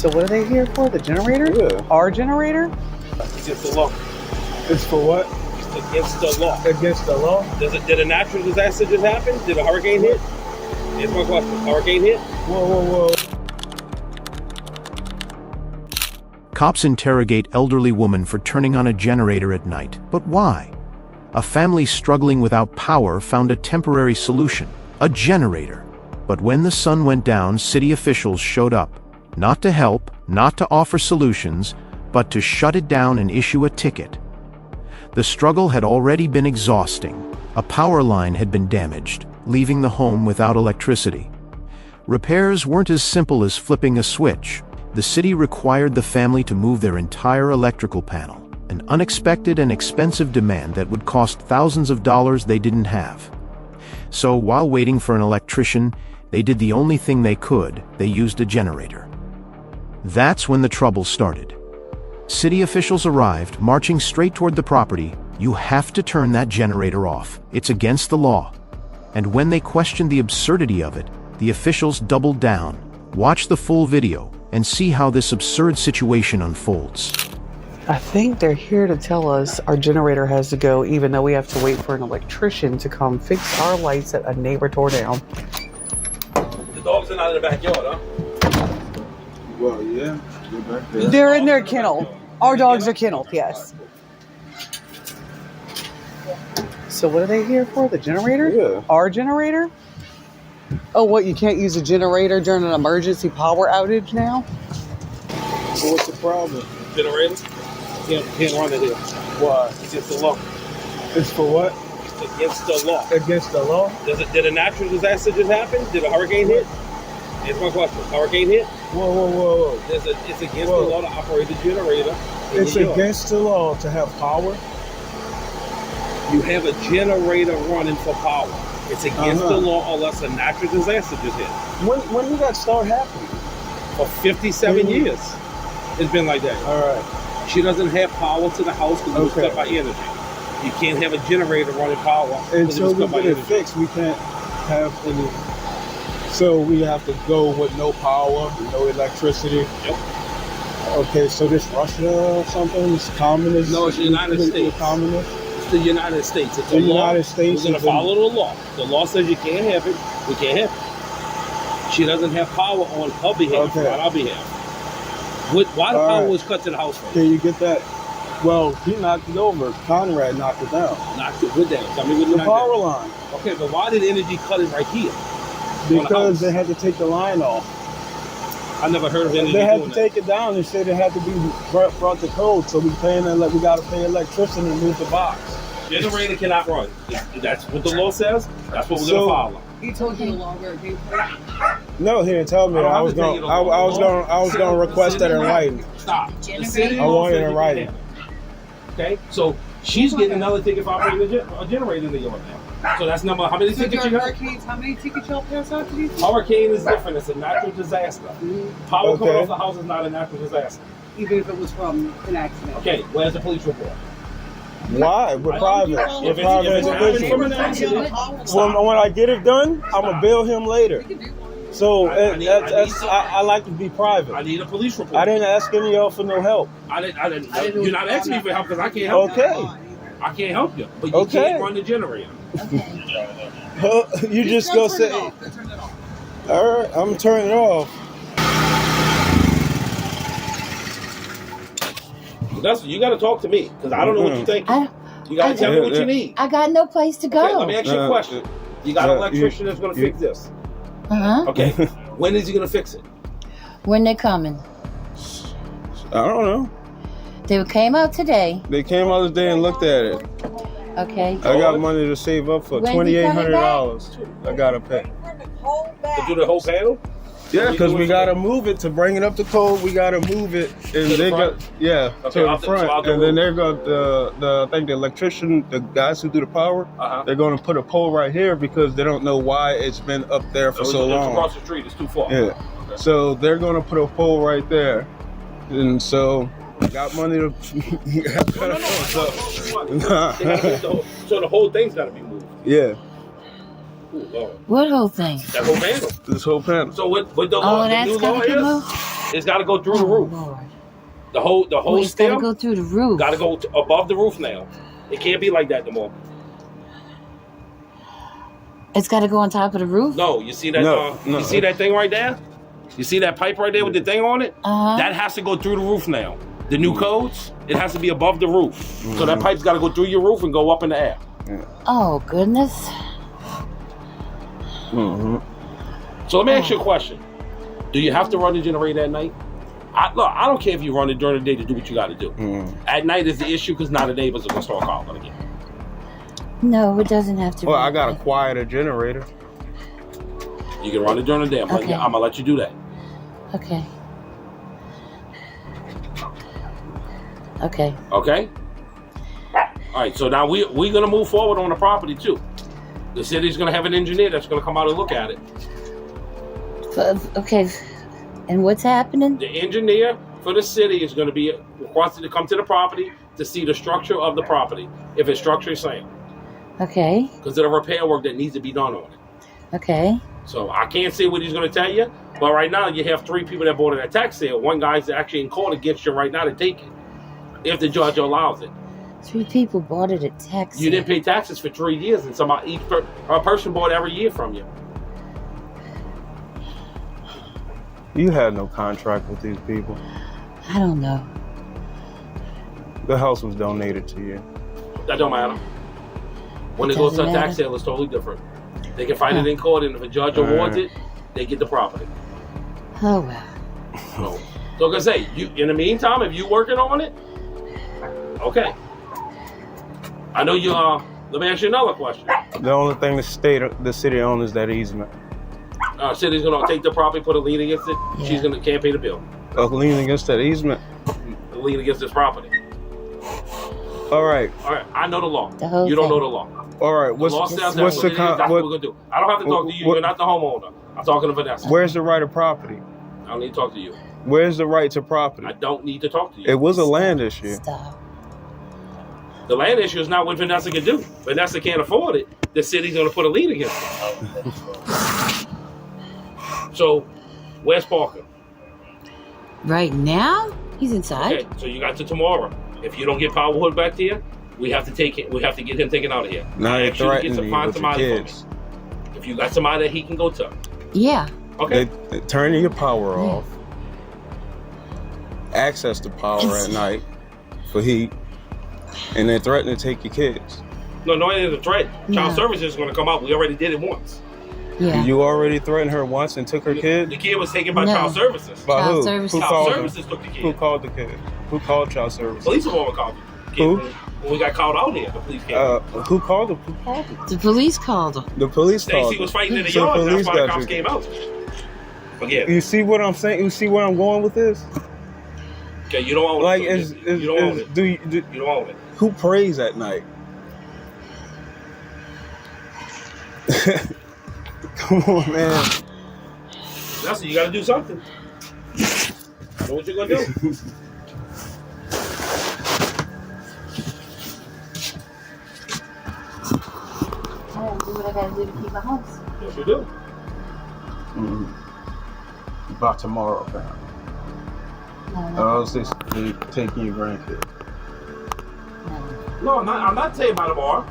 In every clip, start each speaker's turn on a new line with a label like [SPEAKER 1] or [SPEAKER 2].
[SPEAKER 1] So what are they here for? The generator?
[SPEAKER 2] Yeah.
[SPEAKER 1] Our generator?
[SPEAKER 3] Against the law.
[SPEAKER 2] It's for what?
[SPEAKER 3] Against the law.
[SPEAKER 2] Against the law?
[SPEAKER 3] Did a natural disaster just happen? Did a hurricane hit? Here's my question. Hurricane hit?
[SPEAKER 2] Whoa.
[SPEAKER 4] Cops interrogate elderly woman for turning on a generator at night. But why? A family struggling without power found a temporary solution, a generator. But when the sun went down, city officials showed up, not to help, not to offer solutions, but to shut it down and issue a ticket. The struggle had already been exhausting. A power line had been damaged, leaving the home without electricity. Repairs weren't as simple as flipping a switch. The city required the family to move their entire electrical panel, an unexpected and expensive demand that would cost thousands of dollars they didn't have. So while waiting for an electrician, they did the only thing they could. They used a generator. That's when the trouble started. City officials arrived, marching straight toward the property. You have to turn that generator off. It's against the law. And when they questioned the absurdity of it, the officials doubled down. Watch the full video and see how this absurd situation unfolds.
[SPEAKER 1] I think they're here to tell us our generator has to go, even though we have to wait for an electrician to come fix our lights that a neighbor tore down.
[SPEAKER 3] The dogs are not in the backyard, huh?
[SPEAKER 2] Well, yeah. They're back there.
[SPEAKER 1] They're in their kennel. Our dogs are kenneled, yes. So what are they here for? The generator?
[SPEAKER 2] Yeah.
[SPEAKER 1] Our generator? Oh, what? You can't use a generator during an emergency power outage now?
[SPEAKER 2] So what's the problem?
[SPEAKER 3] Generator? Can't run it here.
[SPEAKER 2] Why?
[SPEAKER 3] It's against the law.
[SPEAKER 2] It's for what?
[SPEAKER 3] It's against the law.
[SPEAKER 2] Against the law?
[SPEAKER 3] Did a natural disaster just happen? Did a hurricane hit? Here's my question. Hurricane hit?
[SPEAKER 2] Whoa.
[SPEAKER 3] It's against the law to operate a generator.
[SPEAKER 2] It's against the law to have power?
[SPEAKER 3] You have a generator running for power. It's against the law unless a natural disaster just hit.
[SPEAKER 2] When did that start happening?
[SPEAKER 3] For 57 years, it's been like that.
[SPEAKER 2] All right.
[SPEAKER 3] She doesn't have power to the house because it was cut by energy. You can't have a generator running power
[SPEAKER 2] Until we get it fixed, we can't have any. So we have to go with no power, no electricity.
[SPEAKER 3] Yep.
[SPEAKER 2] Okay, so this Russia or something? It's communist?
[SPEAKER 3] No, it's the United States.
[SPEAKER 2] Communist?
[SPEAKER 3] It's the United States. It's
[SPEAKER 2] The
[SPEAKER 3] a law.
[SPEAKER 2] United States
[SPEAKER 3] We're going
[SPEAKER 2] is
[SPEAKER 3] to follow the law. The law says you can't have it. We can't have it. She doesn't have power on her behalf, on our behalf. Why the power was cut to the house?
[SPEAKER 2] Can you get that? Well, he knocked it over. Conrad knocked it down.
[SPEAKER 3] Knocked it. What down? Tell me what he
[SPEAKER 2] The
[SPEAKER 3] knocked
[SPEAKER 2] power
[SPEAKER 3] down.
[SPEAKER 2] line.
[SPEAKER 3] Okay, but why did energy cut it right here?
[SPEAKER 2] Because they had to take the line off.
[SPEAKER 3] I never heard of energy
[SPEAKER 2] They had
[SPEAKER 3] doing
[SPEAKER 2] to
[SPEAKER 3] that.
[SPEAKER 2] take it down and said it had to be brought to code. So we got to pay electrician and move the box.
[SPEAKER 3] Generator cannot run. That's what the law says. That's what we're going to follow.
[SPEAKER 1] He told you the longer it came
[SPEAKER 2] No, he didn't tell me. I was going to request that in writing.
[SPEAKER 3] Stop. The city
[SPEAKER 2] I want it in writing.
[SPEAKER 3] Okay, so she's getting another ticket for operating a generator in the yard now. So that's number. How many tickets you got?
[SPEAKER 1] How many tickets y'all pass out to these?
[SPEAKER 3] Hurricane is different. It's a natural disaster. Power coming off the house is not a natural disaster.
[SPEAKER 1] Even if it was from an accident.
[SPEAKER 3] Okay, where's the police report?
[SPEAKER 2] Why? We're private.
[SPEAKER 3] If it's happening from an accident,
[SPEAKER 2] When I get it done, I'm going to bill him later. So I like to be private.
[SPEAKER 3] I need a police report.
[SPEAKER 2] I didn't ask any of y'all for no help.
[SPEAKER 3] I didn't. You're not asking me for help because I can't help you.
[SPEAKER 2] Okay.
[SPEAKER 3] I can't help you. But you can't run the generator.
[SPEAKER 2] You just go say, all right, I'm turning it off.
[SPEAKER 3] You got to talk to me because I don't know what you think. You got to tell me what you need.
[SPEAKER 5] I got no place to go.
[SPEAKER 3] Okay, let me ask you a question. You got an electrician that's going to fix this. Okay. When is he going to fix it?
[SPEAKER 5] When they coming?
[SPEAKER 2] I don't know.
[SPEAKER 5] They came out today.
[SPEAKER 2] They came out today and looked at it.
[SPEAKER 5] Okay.
[SPEAKER 2] I got money to save up for $2,800. I got to pay.
[SPEAKER 3] To do the whole panel?
[SPEAKER 2] Yeah, because we got to move it to bring it up to code. We got to move it. And they got, to the front. And then they're going to, I think the electrician, the guys who do the power, they're going to put a pole right here because they don't know why it's been up there for so long.
[SPEAKER 3] It's across the street. It's too far.
[SPEAKER 2] Yeah. Okay. So they're going to put a pole right there. And so got money to.
[SPEAKER 3] So the whole thing's got to be moved.
[SPEAKER 2] Yeah.
[SPEAKER 3] Ooh, Lord.
[SPEAKER 5] What whole thing?
[SPEAKER 3] That whole panel.
[SPEAKER 2] This whole panel.
[SPEAKER 3] So what the law?
[SPEAKER 5] Oh, that's
[SPEAKER 3] the new
[SPEAKER 5] got
[SPEAKER 3] law
[SPEAKER 5] to be
[SPEAKER 3] is?
[SPEAKER 5] moved?
[SPEAKER 3] It's got to go through the roof.
[SPEAKER 5] Lord.
[SPEAKER 3] The whole
[SPEAKER 5] It's got
[SPEAKER 3] stem
[SPEAKER 5] to go through the roof.
[SPEAKER 3] got to go above the roof now. It can't be like that no more.
[SPEAKER 5] It's got to go on top of the roof?
[SPEAKER 3] No, you see that?
[SPEAKER 2] No.
[SPEAKER 3] You see that thing right there? You see that pipe right there with the thing on it?
[SPEAKER 5] Uh-huh.
[SPEAKER 3] That has to go through the roof now. The new codes, it has to be above the roof. So that pipe's got to go through your roof and go up in the air.
[SPEAKER 5] Oh, goodness.
[SPEAKER 3] So let me ask you a question. Do you have to run the generator at night? Look, I don't care if you run it during the day to do what you got to do. At night is the issue because now the neighbors are going to start calling again.
[SPEAKER 5] No, it doesn't have to.
[SPEAKER 2] Well, I got to quiet a generator.
[SPEAKER 3] You can run it during the day. I'm going to let you do that.
[SPEAKER 5] Okay. Okay.
[SPEAKER 3] Okay? All right, so now we're going to move forward on the property too. The city's going to have an engineer that's going to come out and look at it.
[SPEAKER 5] Okay. And what's happening?
[SPEAKER 3] The engineer for the city is going to be requested to come to the property to see the structure of the property, if it's structurally sound.
[SPEAKER 5] Okay.
[SPEAKER 3] Because of the repair work that needs to be done on it.
[SPEAKER 5] Okay.
[SPEAKER 3] So I can't say what he's going to tell you, but right now you have 3 people that bought it at tax sale. One guy's actually in court against you right now to take it, if the judge allows it.
[SPEAKER 5] 3 people bought it at tax sale.
[SPEAKER 3] You didn't pay taxes for 3 years, and each person bought every year from you.
[SPEAKER 2] You had no contract with these people.
[SPEAKER 5] I don't know.
[SPEAKER 2] The house was donated to you.
[SPEAKER 3] That don't matter. When it goes to a tax sale, it's totally different. They can fight it in court, and if a judge awards it, they get the property.
[SPEAKER 5] Oh, well.
[SPEAKER 3] So like I say, in the meantime, if you working on it, okay. I know you. Let me ask you another question.
[SPEAKER 2] The only thing the city owns is that easement.
[SPEAKER 3] City's gonna take the property, put a lien against it.
[SPEAKER 5] Yeah.
[SPEAKER 3] She's can't pay the bill.
[SPEAKER 2] A lien against that easement.
[SPEAKER 3] A lien against this property.
[SPEAKER 2] All right.
[SPEAKER 3] I know the law.
[SPEAKER 5] The whole
[SPEAKER 3] You don't
[SPEAKER 5] thing.
[SPEAKER 3] know the law.
[SPEAKER 2] All right.
[SPEAKER 3] The law says that's what we're gonna do. I don't have to talk to you. You're not the homeowner. I'm talking to Vanessa.
[SPEAKER 2] Where's the right of property?
[SPEAKER 3] I don't need to talk to you.
[SPEAKER 2] Where's the right to property?
[SPEAKER 3] I don't need to talk to you.
[SPEAKER 2] It was a land issue.
[SPEAKER 5] Stop.
[SPEAKER 3] The land issue is not what Vanessa can do. Vanessa can't afford it. The city's gonna put a lien against it. So, where's Parker?
[SPEAKER 5] Right now? He's inside.
[SPEAKER 3] Okay, so you got to tomorrow. If you don't get power hood back here, we have to take it. We have to get him taken out of here.
[SPEAKER 2] Now you're threatening me
[SPEAKER 3] find
[SPEAKER 2] with your
[SPEAKER 3] somebody for
[SPEAKER 2] kids.
[SPEAKER 3] me. If you got somebody that he can go to.
[SPEAKER 5] Yeah.
[SPEAKER 3] Okay.
[SPEAKER 2] They turning your power off. Access to power at night for heat. And they're threatening to take your kids.
[SPEAKER 3] No, it isn't a threat. Child
[SPEAKER 5] No.
[SPEAKER 3] Services is going to come out. We already did it once.
[SPEAKER 5] Yeah.
[SPEAKER 2] You already threatened her once and took her kid?
[SPEAKER 3] The kid was taken by
[SPEAKER 5] No.
[SPEAKER 3] Child Services.
[SPEAKER 2] By
[SPEAKER 5] Child
[SPEAKER 2] who?
[SPEAKER 5] Services.
[SPEAKER 2] Who
[SPEAKER 3] Child
[SPEAKER 2] called
[SPEAKER 3] Services took the kid.
[SPEAKER 2] Who called the kid? Who called Child Services?
[SPEAKER 3] Police department called the kid.
[SPEAKER 2] Who?
[SPEAKER 3] When we got called out here, the police came.
[SPEAKER 2] Who called him?
[SPEAKER 5] The police called him.
[SPEAKER 2] The police called
[SPEAKER 3] Stacy
[SPEAKER 2] him.
[SPEAKER 3] was fighting in the
[SPEAKER 2] So
[SPEAKER 3] yard.
[SPEAKER 2] police
[SPEAKER 3] That's why the
[SPEAKER 2] got
[SPEAKER 3] cops
[SPEAKER 2] you.
[SPEAKER 3] came out. Forget it.
[SPEAKER 2] You see what I'm saying? You see where I'm going with this?
[SPEAKER 3] Okay, you don't own
[SPEAKER 2] Like,
[SPEAKER 3] it. You don't own it.
[SPEAKER 2] you
[SPEAKER 3] You don't own it.
[SPEAKER 2] who prays at night? Come on, man.
[SPEAKER 3] That's you got to do something. Know what you're gonna do.
[SPEAKER 5] I gotta do what I gotta do to keep my house.
[SPEAKER 3] Yes, you do.
[SPEAKER 2] About tomorrow, man.
[SPEAKER 5] No.
[SPEAKER 2] I was just taking your grandkid.
[SPEAKER 3] No, I'm not saying by tomorrow.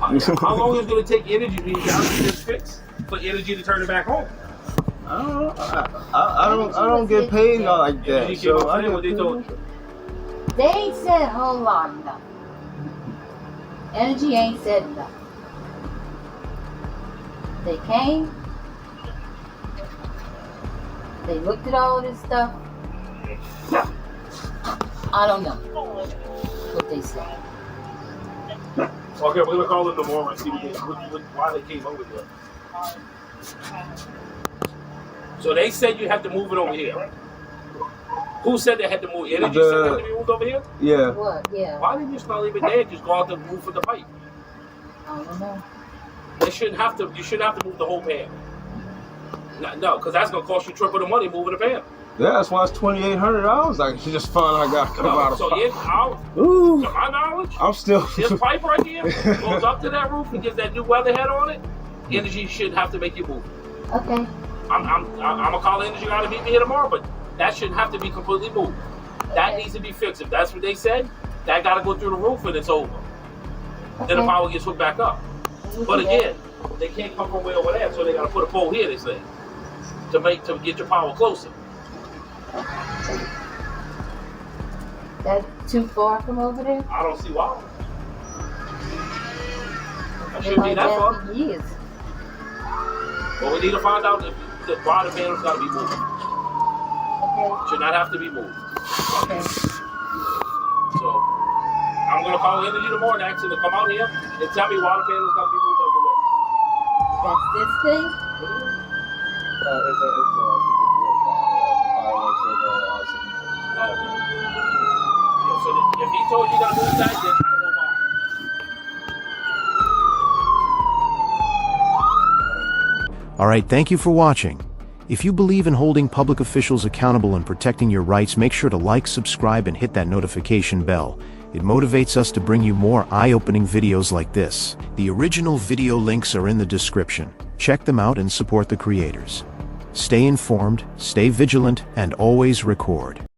[SPEAKER 3] How long is it going to take energy for you guys to just fix for energy to turn it back on?
[SPEAKER 2] I don't get paid like that.
[SPEAKER 3] Energy
[SPEAKER 2] So
[SPEAKER 3] came up
[SPEAKER 2] I
[SPEAKER 3] saying what they told you.
[SPEAKER 5] They ain't said a whole lot of nothing. Energy ain't said nothing. They came. They looked at all of this stuff. I don't know what they said.
[SPEAKER 3] Okay, we're gonna call them tomorrow and see why they came over here. So they said you have to move it over here. Who said they had to move? Energy said it had to be moved over here?
[SPEAKER 2] Yeah.
[SPEAKER 5] What? Yeah.
[SPEAKER 3] Why didn't you just not leave it there and just go out the roof of the pipe?
[SPEAKER 5] I don't know.
[SPEAKER 3] They shouldn't have to. You shouldn't have to move the whole pan. No, because that's gonna cost you triple the money moving the pan.
[SPEAKER 2] Yeah, that's why it's $2,800. I just found I got to come out of
[SPEAKER 3] So
[SPEAKER 2] Ooh.
[SPEAKER 3] to my knowledge,
[SPEAKER 2] I'm still.
[SPEAKER 3] this pipe right here goes up to that roof and gets that new weather head on it. Energy shouldn't have to make you move.
[SPEAKER 5] Okay.
[SPEAKER 3] I'm gonna call the energy guy to meet me here tomorrow, but that shouldn't have to be completely moved. That needs to be fixed. If that's what they said, that got to go through the roof and it's over. Then the power gets hooked back up. But again, they can't come from way over there, so they got to put a pole here, they say, to get your power closer.
[SPEAKER 5] That's too far from over there?
[SPEAKER 3] I don't see why. That
[SPEAKER 5] They
[SPEAKER 3] shouldn't be
[SPEAKER 5] might
[SPEAKER 3] that far.
[SPEAKER 5] last for years.
[SPEAKER 3] But we need to find out if why the panels got to be moved.
[SPEAKER 5] Okay.
[SPEAKER 3] Should not have to be moved.
[SPEAKER 5] Okay.
[SPEAKER 3] So I'm gonna call Energy tomorrow and ask them to come out here and tell me why the panels got to be moved out the way.
[SPEAKER 5] That's this thing?
[SPEAKER 2] It's a fireworks with
[SPEAKER 3] Yeah, so if he told you to move that, then I don't know why.
[SPEAKER 4] Alright, thank you for watching. If you believe in holding public officials accountable and protecting your rights, make sure to like, subscribe, and hit that notification bell. It motivates us to bring you more eye-opening videos like this. The original video links are in the description. Check them out and support the creators. Stay informed, stay vigilant, and always record.